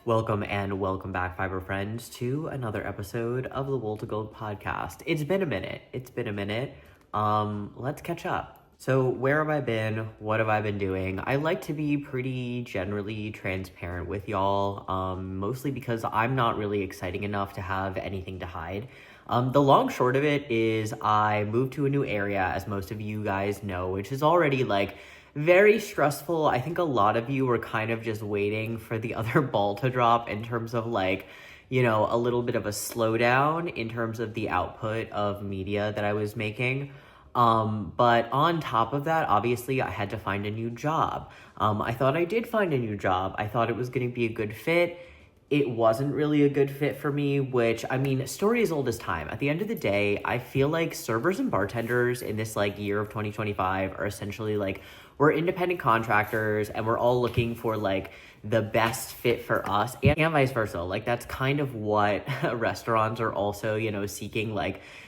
Welcome back, fiber friends, to another episode of the Wool to Gold podcast. It's been a minute. Let's catch up. So where have I been? What have I been doing? I like to be pretty generally transparent with y'all, mostly because I'm not really exciting enough to have anything to hide. The long short of it is I moved to a new area, as most of you guys know, which is already very stressful. I think a lot of you were kind of just waiting for the other ball to drop in terms of a little bit of a slowdown in terms of the output of media that I was making. But on top of that, obviously I had to find a new job. I thought I did find a new job. I thought it was going to be a good fit. It wasn't really a good fit for me, which, I mean, story as old as time. At the end of the day, I feel like servers and bartenders in this year of 2025 are essentially we're independent contractors and we're all looking for the best fit for us and vice versa. That's kind of what restaurants are also, seeking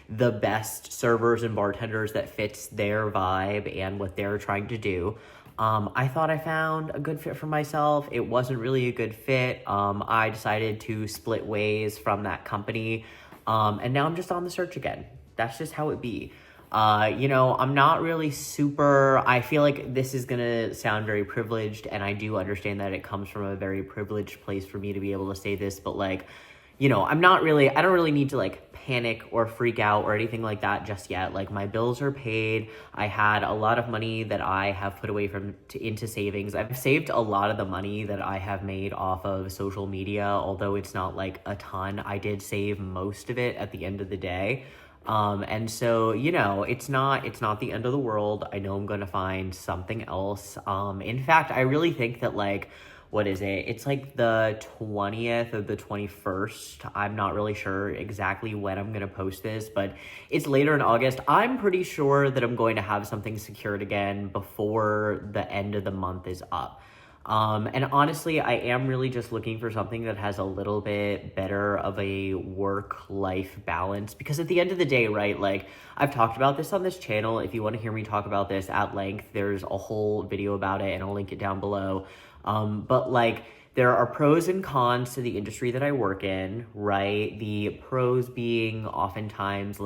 the best servers and bartenders that fits their vibe and what they're trying to do. I thought I found a good fit for myself. It wasn't really a good fit. I decided to split ways from that company. And now I'm just on the search again. That's just how it be. I'm not really I feel like this is gonna sound very privileged, and I do understand that it comes from a very privileged place for me to be able to say this, but I don't really need to panic or freak out or anything like that just yet. My bills are paid. I had a lot of money that I have put away into savings. I've saved a lot of the money that I have made off of social media, although it's not a ton. I did save most of it at the end of the day. And so, it's not the end of the world. I know I'm going to find something else. In fact, I really think that what is it? It's the 20th or the 21st. I'm not really sure exactly when I'm going to post this, but it's later in August. I'm pretty sure that I'm going to have something secured again before the end of the month is up. And honestly, I am really just looking for something that has a little bit better of a work-life balance, because at the end of the day, right, I've talked about this on this channel. If you want to hear me talk about this at length, there's a whole video about it and I'll link it down below. But there are pros and cons to the industry that I work in, right? The pros being oftentimes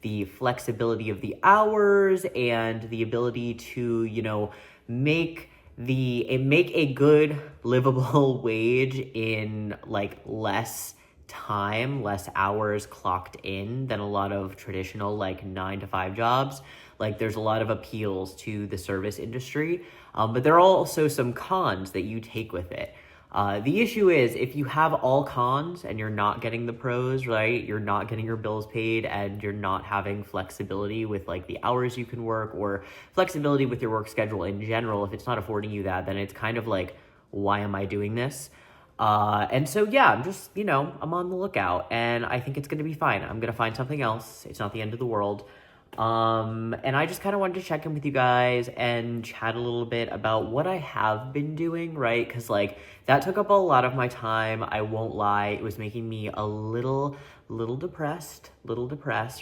the flexibility of the hours and the ability to, make a good livable wage in less time, less hours clocked in than a lot of traditional 9-to-5 jobs. There's a lot of appeals to the service industry, but there are also some cons that you take with it. The issue is if you have all cons and you're not getting the pros, right? You're not getting your bills paid and you're not having flexibility with the hours you can work or flexibility with your work schedule in general. If it's not affording you that, then it's kind of why am I doing this? And so, yeah, I'm just, I'm on the lookout and I think it's going to be fine. I'm going to find something else. It's not the end of the world. And I just kind of wanted to check in with you guys and chat a little bit about what I have been doing, right? Because that took up a lot of my time. I won't lie. It was making me a little depressed,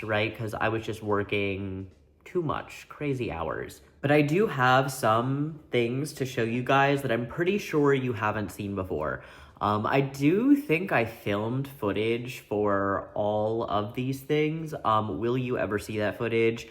right? Because I was just working too much, crazy hours. But I do have some things to show you guys that I'm pretty sure you haven't seen before. I do think I filmed footage for all of these things. Will you ever see that footage?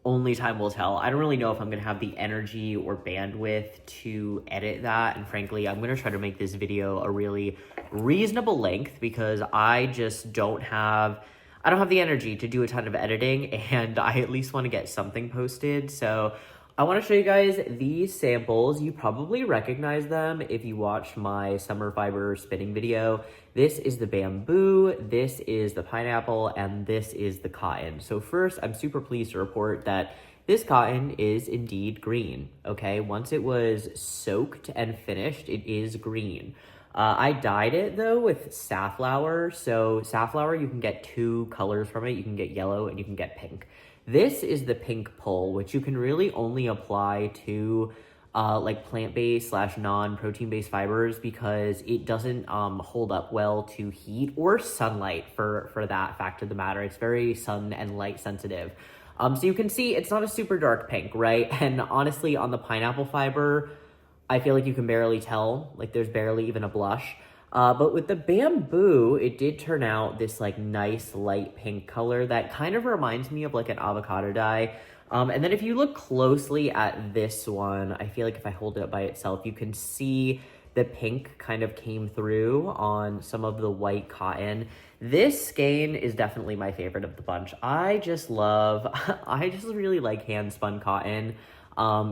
Only time will tell. I don't really know if I'm going to have the energy or bandwidth to edit that. And frankly, I'm going to try to make this video a really reasonable length because I just don't have the energy to do a ton of editing, and I at least want to get something posted. So I want to show you guys these samples. You probably recognize them if you watched my summer fiber spinning video. This is the bamboo, this is the pineapple, and this is the cotton. So first, I'm super pleased to report that this cotton is indeed green, okay? Once it was soaked and finished, it is green. I dyed it though with safflower. So safflower, you can get two colors from it. You can get yellow and you can get pink. This is the pink pull, which you can really only apply to plant-based / non-protein-based fibers because it doesn't hold up well to heat or sunlight for that fact of the matter. It's very sun and light sensitive. So you can see it's not a super dark pink, right? And honestly, on the pineapple fiber, I feel like you can barely tell, there's barely even a blush. But with the bamboo, it did turn out this like nice light pink color that kind of reminds me of like an avocado dye. And then if you look closely at this one, I feel like if I hold it up by itself, you can see the pink kind of came through on some of the white cotton. This skein is definitely my favorite of the bunch. I just really like hand spun cotton,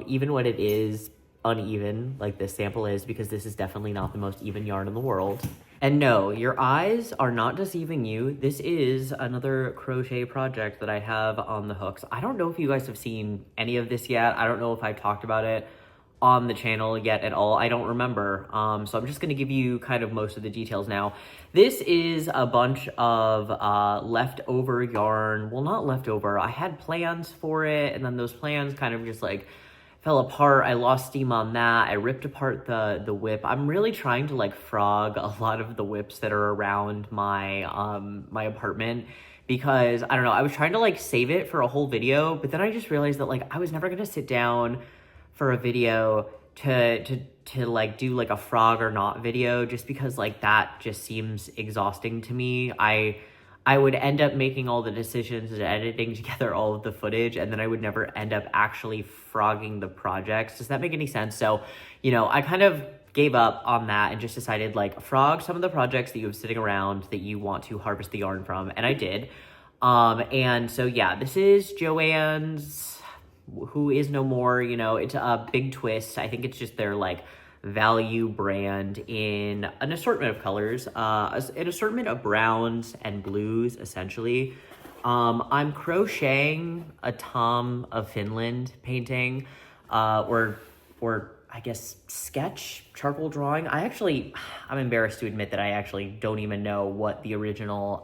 even when it is uneven like this sample is, because this is definitely not the most even yarn in the world. And no, your eyes are not deceiving you. This is another crochet project that I have on the hooks. I don't know if you guys have seen any of this yet. I don't know if I've talked about it on the channel yet at all. I don't remember. So I'm just going to give you kind of most of the details now. This is a bunch of leftover yarn. Well, not leftover. I had plans for it, and then those plans kind of just like fell apart. I lost steam on that. I ripped apart the whip. I'm really trying to like frog a lot of the whips that are around my my apartment, because I don't know, I was trying to like save it for a whole video, but then I just realized that like I was never gonna sit down for a video to like do like a frog or not video, just because like that just seems exhausting to me. I would end up making all the decisions and editing together all of the footage, and then I would never end up actually frogging the projects. Does that make any sense? So, you know, I kind of gave up on that and just decided like frog some of the projects that you have sitting around that you want to harvest the yarn from, and I did. And so yeah, this is Joann's Who Is No More. You know, it's a big twist. I think it's just their like value brand in an assortment of colors, an assortment of browns and blues, essentially. I'm crocheting a Tom of Finland painting, or I guess sketch, charcoal drawing. I'm embarrassed to admit that I actually don't even know what the original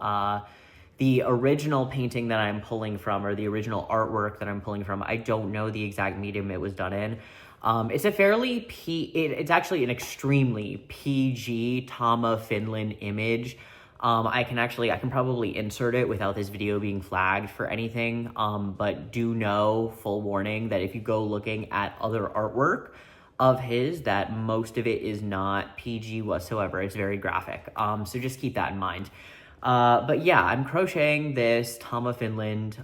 painting that I'm pulling from, or the original artwork that I'm pulling from. I don't know the exact medium it was done in. It's a fairly it's actually an extremely PG Tama Finland image. I can probably insert it without this video being flagged for anything. But do know, full warning, that if you go looking at other artwork of his, that most of it is not PG whatsoever. It's very graphic. So just keep that in mind. But yeah, I'm crocheting this Tama Finland,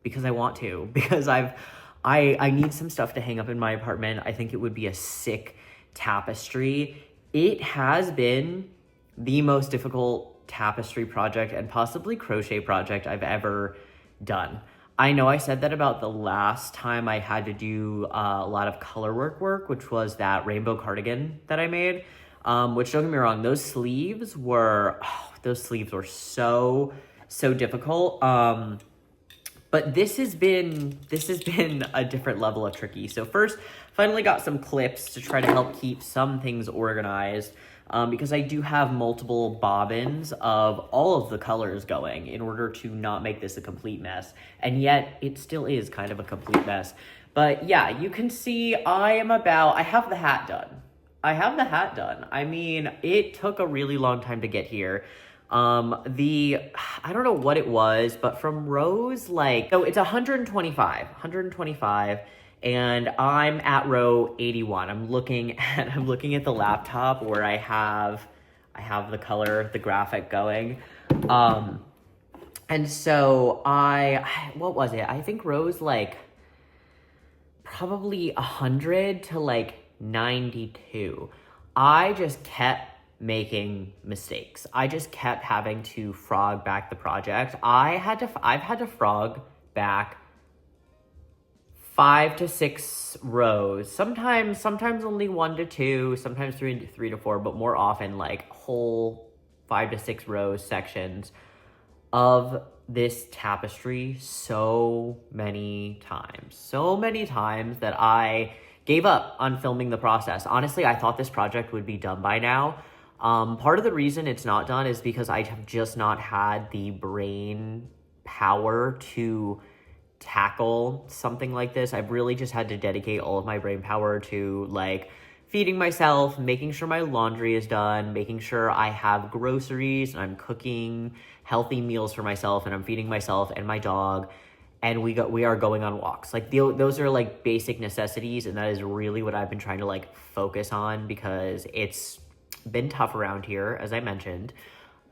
because I want to, because I need some stuff to hang up in my apartment. I think it would be a sick tapestry. It has been the most difficult tapestry project and possibly crochet project I've ever done. I know I said that about the last time I had to do a lot of color work, which was that rainbow cardigan that I made, which, don't get me wrong, those sleeves were so difficult. But this has been a different level of tricky. So first, finally got some clips to try to help keep some things organized, because I do have multiple bobbins of all of the colors going in order to not make this a complete mess. And yet it still is kind of a complete mess. But yeah, you can see I have the hat done. I mean, it took a really long time to get here. I don't know what it was, but from rows, so it's 125, and I'm at row 81. I'm looking at the laptop where I have the color, the graphic going. And so what was it? I think rows probably 100 to 92. I just kept making mistakes. I just kept having to frog back the project. I've had to frog back 5 to 6 rows. Sometimes only 1 to 2, sometimes 3 to 4, but more often whole 5 to 6 rows sections of this tapestry so many times that I gave up on filming the process. Honestly, I thought this project would be done by now. Part of the reason it's not done is because I have just not had the brain power to tackle something like this. I've really just had to dedicate all of my brain power to feeding myself, making sure my laundry is done, making sure I have groceries, and I'm cooking healthy meals for myself, and I'm feeding myself and my dog, and we are going on walks. Those are basic necessities, and that is really what I've been trying to focus on, because it's been tough around here, as I mentioned.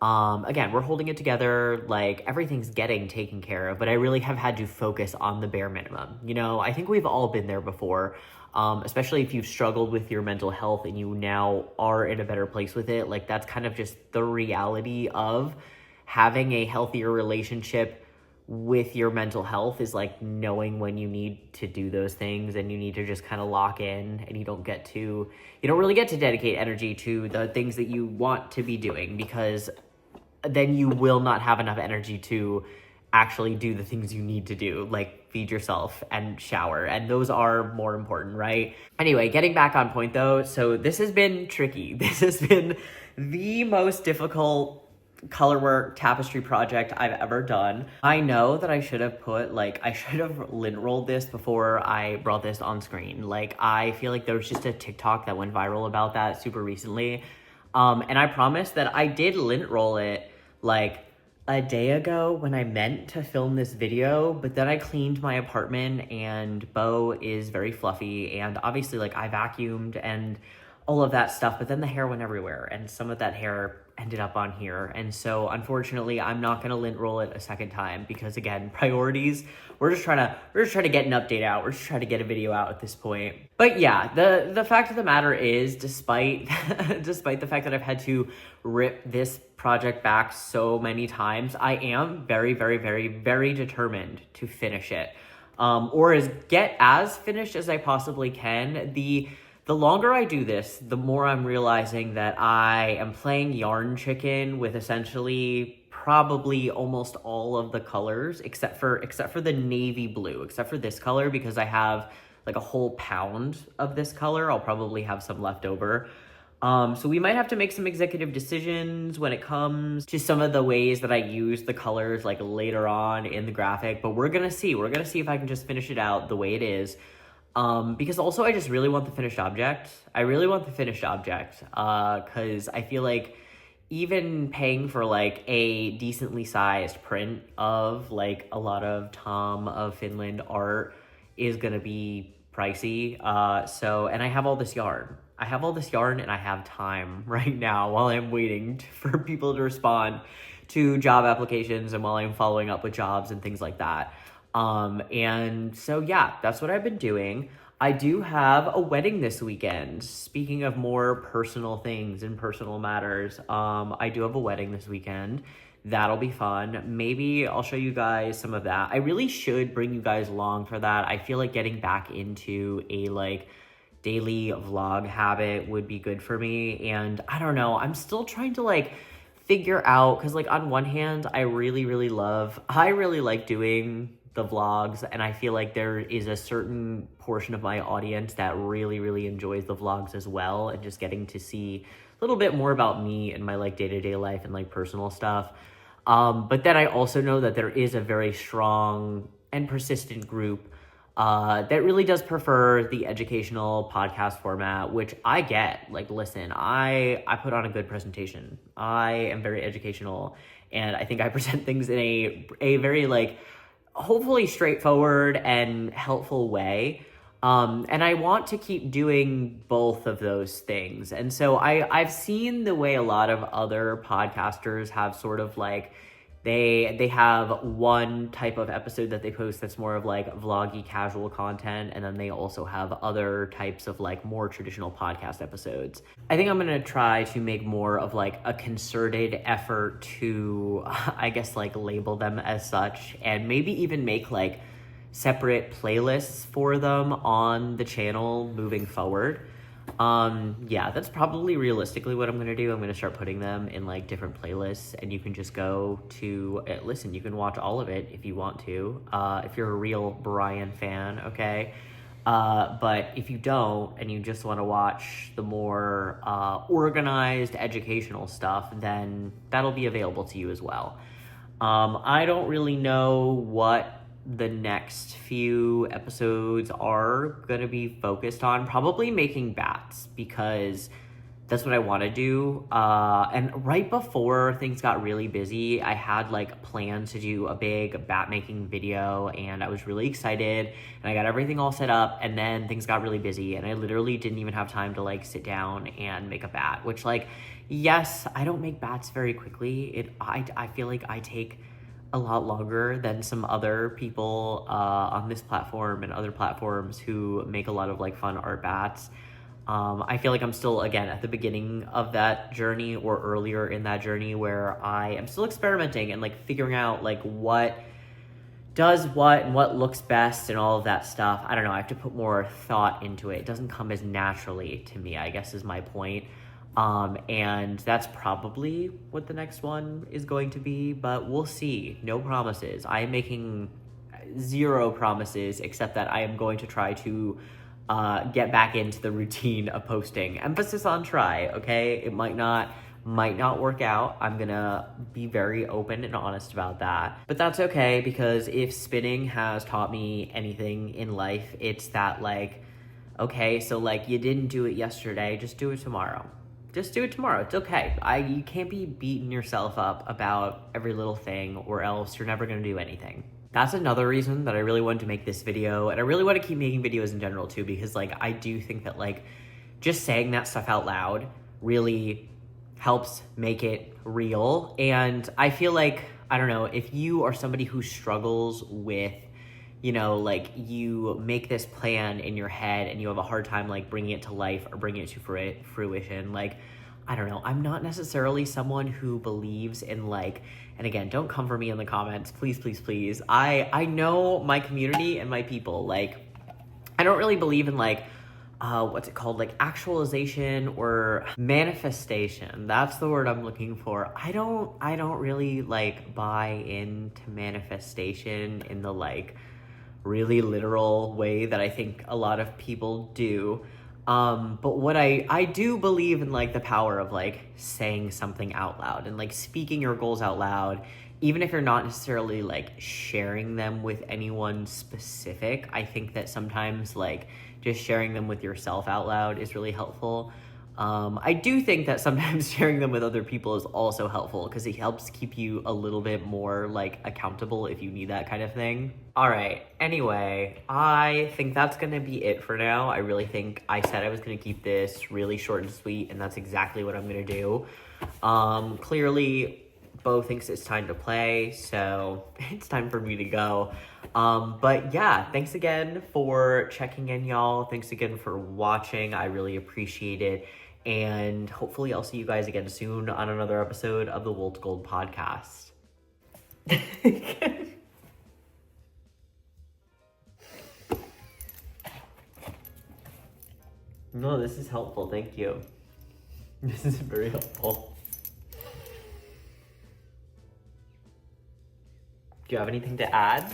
Again, we're holding it together, like everything's getting taken care of, but I really have had to focus on the bare minimum. You know, I think we've all been there before, especially if you've struggled with your mental health and you now are in a better place with it. Like that's kind of just the reality of having a healthier relationship with your mental health, is like knowing when you need to do those things and you need to just kind of lock in, and you don't really get to dedicate energy to the things that you want to be doing, because then you will not have enough energy to actually do the things you need to do, like feed yourself and shower. And those are more important, right? Anyway, getting back on point though. So this has been tricky. This has been the most difficult colorwork tapestry project I've ever done. I know that I should have lint rolled this before I brought this on screen. Like, I feel like there was just a TikTok that went viral about that super recently. And I promise that I did lint roll it like a day ago when I meant to film this video, but then I cleaned my apartment and Beaux is very fluffy, and obviously like I vacuumed and all of that stuff, but then the hair went everywhere and some of that hair ended up on here. And so unfortunately I'm not gonna lint roll it a second time, because again, priorities, we're just trying to get an update out. We're just trying to get a video out at this point. But yeah, the fact of the matter is, despite despite the fact that I've had to rip this project back so many times, I am very, very, very, very determined to finish it. Or get as finished as I possibly can. The longer I do this, the more I'm realizing that I am playing yarn chicken with essentially probably almost all of the colors, except for the navy blue, except for this color, because I have like a whole pound of this color. I'll probably have some left over. So we might have to make some executive decisions when it comes to some of the ways that I use the colors like later on in the graphic, but we're gonna see if I can just finish it out the way it is. Because also I just really want the finished object. Cause I feel like even paying for like a decently sized print of like a lot of Tom of Finland art is gonna be pricey. And I have all this yarn. And I have time right now while I'm waiting for people to respond to job applications and while I'm following up with jobs and things like that. And so, yeah, that's what I've been doing. I do have a wedding this weekend. Speaking of more personal things and personal matters, I do have a wedding this weekend. That'll be fun. Maybe I'll show you guys some of that. I really should bring you guys along for that. I feel like getting back into a like daily vlog habit would be good for me. And I don't know, I'm still trying to like figure out, because like on one hand, I really like doing the vlogs, and I feel like there is a certain portion of my audience that really enjoys the vlogs as well, and just getting to see a little bit more about me and my like day-to-day life and like personal stuff. But then I also know that there is a very strong and persistent group that really does prefer the educational podcast format, which I get. Like, listen, I put on a good presentation. I am very educational, and I think I present things in a very like hopefully straightforward and helpful way. And I want to keep doing both of those things. And so I've seen the way a lot of other podcasters have sort of like, they have one type of episode that they post that's more of like vloggy casual content, and then they also have other types of like more traditional podcast episodes. I think I'm gonna try to make more of like a concerted effort to, I guess, like label them as such, and maybe even make like separate playlists for them on the channel moving forward. Yeah, that's probably realistically what I'm gonna do. I'm gonna start putting them in like different playlists, and you can just go to listen, you can watch all of it if you want to, if you're a real Brian fan, okay? But if you don't, and you just want to watch the more organized educational stuff, then that'll be available to you as well. I don't really know what the next few episodes are gonna be focused on. Probably making bats, because that's what I want to do. And right before things got really busy, I had like plans to do a big bat making video, and I was really excited, and I got everything all set up, and then things got really busy, and I literally didn't even have time to like sit down and make a bat, which like, yes, I don't make bats very quickly. I feel like I take a lot longer than some other people on this platform and other platforms who make a lot of like fun art bats. I feel like I'm still, again, at the beginning of that journey or earlier in that journey where I am still experimenting and like figuring out like what does what and what looks best and all of that stuff. I don't know. I have to put more thought into it. It doesn't come as naturally to me, I guess is my point. And that's probably what the next one is going to be, but we'll see. No promises. I am making 0 promises except that I am going to try to get back into the routine of posting. Emphasis on try, okay? It might not work out. I'm gonna be very open and honest about that. But that's okay, because if spinning has taught me anything in life, it's that like, okay, so like you didn't do it yesterday, just do it tomorrow. Just do it tomorrow. It's okay. You can't be beating yourself up about every little thing, or else you're never gonna do anything. That's another reason that I really wanted to make this video, and I really want to keep making videos in general too, because like I do think that like just saying that stuff out loud really helps make it real. And I feel like, I don't know, if you are somebody who struggles with, you know, like you make this plan in your head and you have a hard time like bringing it to life or bringing it to fruition, like, I don't know, I'm not necessarily someone who believes in like, and again, don't come for me in the comments, please, please, please. I know my community and my people, like, I don't really believe in like, what's it called? Like actualization or manifestation. That's the word I'm looking for. I don't really like buy into manifestation in the like really literal way that I think a lot of people do. But what I do believe in like the power of like saying something out loud and like speaking your goals out loud, even if you're not necessarily like sharing them with anyone specific. I think that sometimes like just sharing them with yourself out loud is really helpful. I do think that sometimes sharing them with other people is also helpful, because it helps keep you a little bit more like accountable if you need that kind of thing. All right, anyway, I think that's gonna be it for now. I really think I said I was gonna keep this really short and sweet, and that's exactly what I'm gonna do. Clearly, Beaux thinks it's time to play, so it's time for me to go. But yeah, thanks again for checking in, y'all. Thanks again for watching. I really appreciate it. And hopefully I'll see you guys again soon on another episode of the Wool to Gold podcast. No, this is helpful. Thank you. This is very helpful. Do you have anything to add?